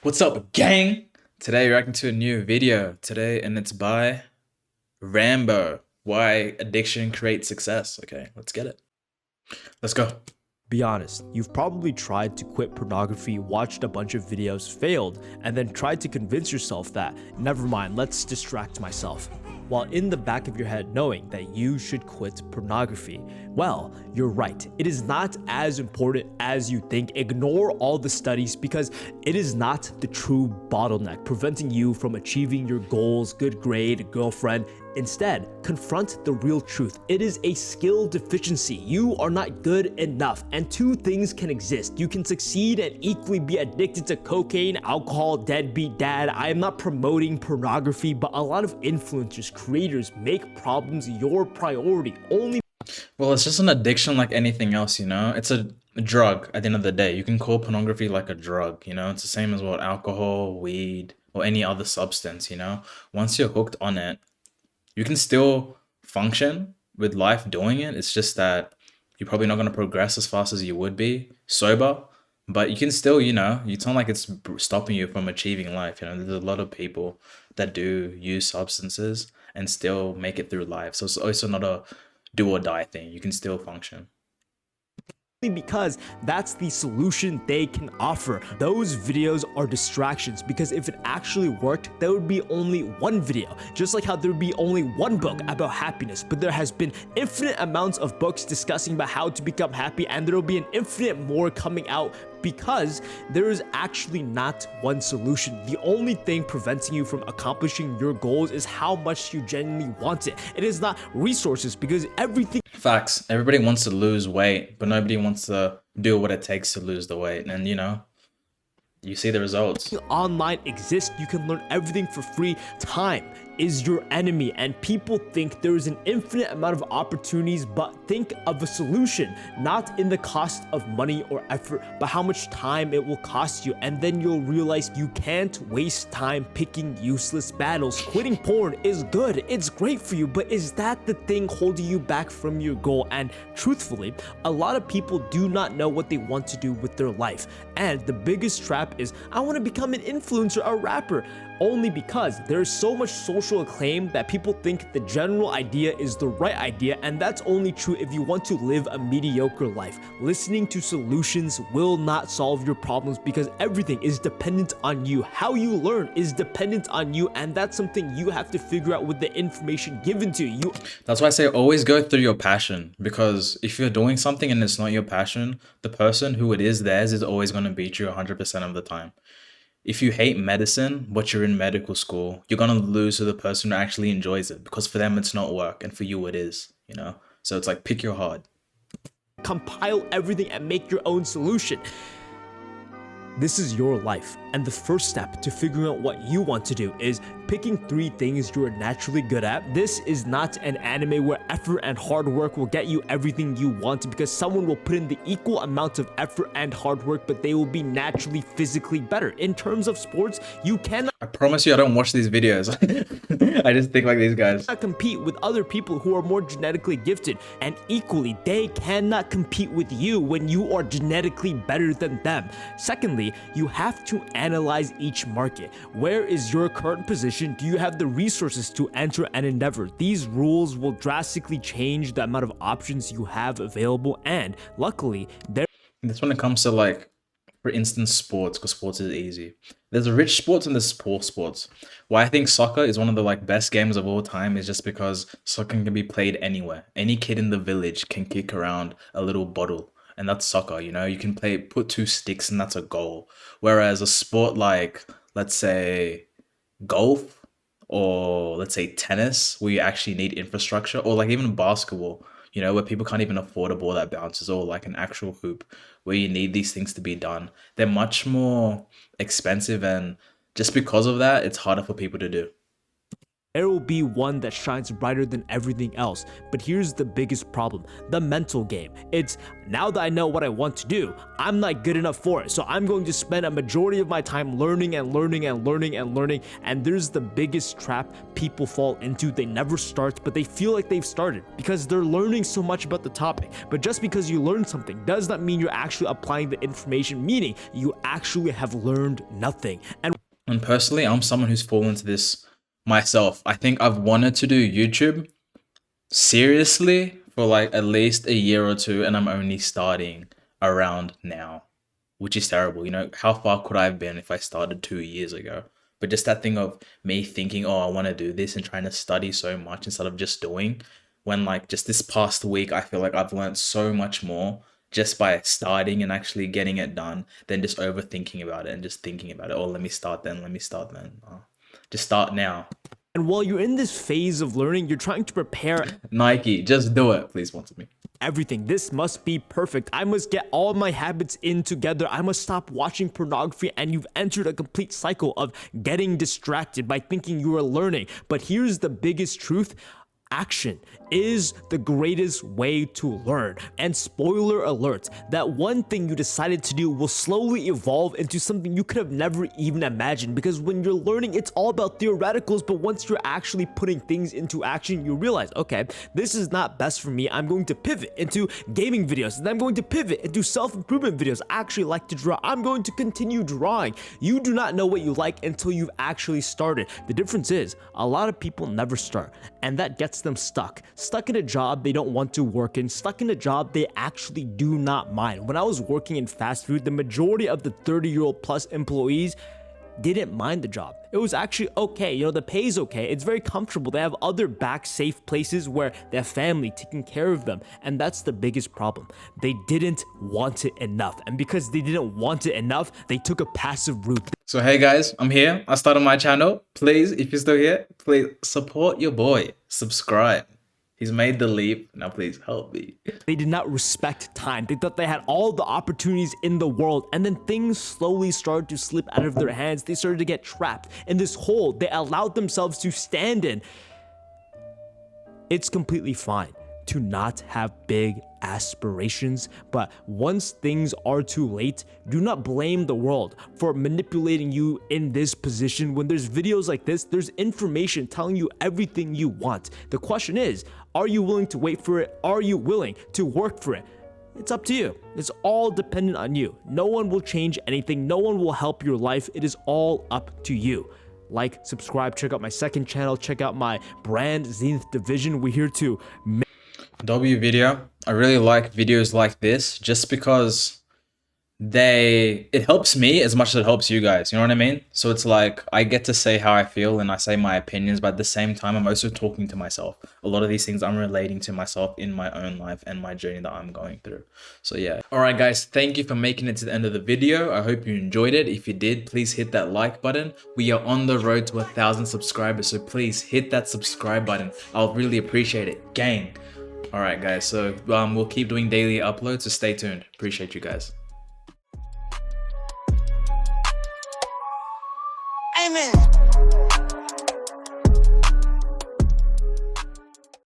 What's up, gang? Today, reacting to a new video today, and it's by Rambo. Why addiction creates success. Okay, let's get it. Let's go. Be honest, you've probably tried to quit pornography, watched a bunch of videos, failed, and then tried to convince yourself that, never mind, let's distract myself. While in the back of your head knowing that you should quit pornography. Well, you're right. It is not as important as you think. Ignore all the studies because it is not the true bottleneck preventing you from achieving your goals, good grade, girlfriend. Instead, confront the real truth. It is a skill deficiency. You are not good enough, and two things can exist. You can succeed and equally be addicted to cocaine, alcohol, deadbeat dad. I am not promoting pornography, but a lot of influencers, creators make problems your priority only. Well, it's just an addiction like anything else, you know? It's a drug at the end of the day. You can call pornography like a drug, you know? It's the same as what alcohol, weed, or any other substance, you know? Once you're hooked on it, you can still function with life doing it. It's just that you're probably not going to progress as fast as you would be sober, but you can still, you know, it's not like it's stopping you from achieving life. You know, there's a lot of people that do use substances and still make it through life. So it's also not a do or die thing. You can still function. Because that's the solution they can offer. Those videos are distractions because if it actually worked, there would be only one video. Just like how there would be only one book about happiness, but there has been infinite amounts of books discussing about how to become happy, and there will be an infinite more coming out because there is actually not one solution. The only thing preventing you from accomplishing your goals is how much you genuinely want it. It is not resources because everything. Facts. Everybody wants to lose weight, but nobody wants to do what it takes to lose the weight. And you know, you see the results. Online exists. You can learn everything for free. Time is your enemy, and people think there is an infinite amount of opportunities, but think of a solution not in the cost of money or effort, but how much time it will cost you. And then you'll realize you can't waste time picking useless battles. Quitting porn is good, it's great for you, but is that the thing holding you back from your goal? And truthfully, a lot of people do not know what they want to do with their life, and the biggest trap is, I want to become an influencer, a rapper, only because there's so much social acclaim that people think the general idea is the right idea, and that's only true if you want to live a mediocre life. Listening to solutions will not solve your problems because everything is dependent on you. How you learn is dependent on you, and that's something you have to figure out with the information given to you. That's why I say always go through your passion, because if you're doing something and it's not your passion, the person who it is theirs is always going to beat you 100% of the time. If you hate medicine, but you're in medical school, you're going to lose to the person who actually enjoys it, because for them it's not work and for you it is, you know? So it's like, pick your heart. Compile everything and make your own solution. This is your life, and the first step to figuring out what you want to do is picking 3 things you are naturally good at. This is not an anime where effort and hard work will get you everything you want, because someone will put in the equal amount of effort and hard work, but they will be naturally physically better. In terms of sports, you cannot I promise you I don't watch these videos. I just think like these guys. compete with other people who are more genetically gifted, and equally they cannot compete with you when you are genetically better than them. Secondly, you have to analyze each market. Where is your current position? Do you have the resources to enter an endeavor? These rules will drastically change the amount of options you have available, and luckily there That's when it comes to, like, for instance, sports, because sports is easy. There's rich sports and there's poor sports. Why I think soccer is one of the best games of all time is just because soccer can be played anywhere. Any kid in the village can kick around a little bottle, and that's soccer. You know, you can put 2 sticks, and that's a goal. Whereas a sport like, let's say, golf, or let's say tennis, where you actually need infrastructure, or like even basketball, you know, where people can't even afford a ball that bounces, or like an actual hoop, where you need these things to be done. They're much more expensive, and just because of that, it's harder for people to do. there will be one that shines brighter than everything else. But here's the biggest problem: the mental game. It's, now that I know what I want to do, I'm not good enough for it, so I'm going to spend a majority of my time learning and learning and learning and learning. And there's the biggest trap people fall into: they never start, but they feel like they've started because they're learning so much about the topic. But just because you learn something does not mean you're actually applying the information, meaning you actually have learned nothing. And personally, I'm someone who's fallen into this myself. I think I've wanted to do YouTube seriously for like at least a year or two, and I'm only starting around now, which is terrible. You know, how far could I have been if I started 2 years ago? But just that thing of me thinking, oh, I want to do this, and trying to study so much instead of just doing, when like just this past week, I feel like I've learned so much more just by starting and actually getting it done than just overthinking about it and just thinking about it. Oh, let me start then. Oh, just start now. And while you're in this phase of learning, you're trying to prepare Nike, just do it. Please sponsor me. everything. This must be perfect. I must get all my habits in together. I must stop watching pornography. And you've entered a complete cycle of getting distracted by thinking you are learning. But here's the biggest truth: action is the greatest way to learn. And spoiler alert, that one thing you decided to do will slowly evolve into something you could have never even imagined. Because when you're learning, it's all about theoreticals, but once you're actually putting things into action, you realize, okay, this is not best for me. I'm going to pivot into gaming videos, and I'm going to pivot into self-improvement videos. I actually like to draw. I'm going to continue drawing. You do not know what you like until you've actually started. The difference is, a lot of people never start, and that gets them stuck in a job they don't want to work in, stuck in a job they actually do not mind. When I was working in fast food, the majority of the 30-year-old plus employees didn't mind the job. It was actually okay. You know, the pay's okay. It's very comfortable. They have other back safe places where they have family taking care of them. And that's the biggest problem. They didn't want it enough. And because they didn't want it enough, they took a passive route. So hey guys, I'm here. I started my channel. Please, if you're still here, please support your boy. Subscribe. He's made the leap. Now please help me. They did not respect time. They thought they had all the opportunities in the world, and then things slowly started to slip out of their hands. They started to get trapped in this hole they allowed themselves to stand in. It's completely fine to not have big aspirations, but once things are too late, do not blame the world for manipulating you in this position. When there's videos like this, there's information telling you everything you want. The question is, are you willing to wait for it? Are you willing to work for it? It's up to you. It's all dependent on you. No one will change anything. No one will help your life. It is all up to you. Like, subscribe, check out my second channel, check out my brand, Zenith Division. We're here to W video. I really like videos like this just because it helps me as much as it helps you guys. You know what I mean? So it's like I get to say how I feel and I say my opinions, but at the same time, I'm also talking to myself. A lot of these things I'm relating to myself in my own life and my journey that I'm going through. So yeah. All right, guys, thank you for making it to the end of the video. I hope you enjoyed it. If you did, please hit that like button. We are on the road to 1,000 subscribers, so please hit that subscribe button. I'll really appreciate it, gang. All right, guys, so we'll keep doing daily uploads, so stay tuned. Appreciate you guys. Amen.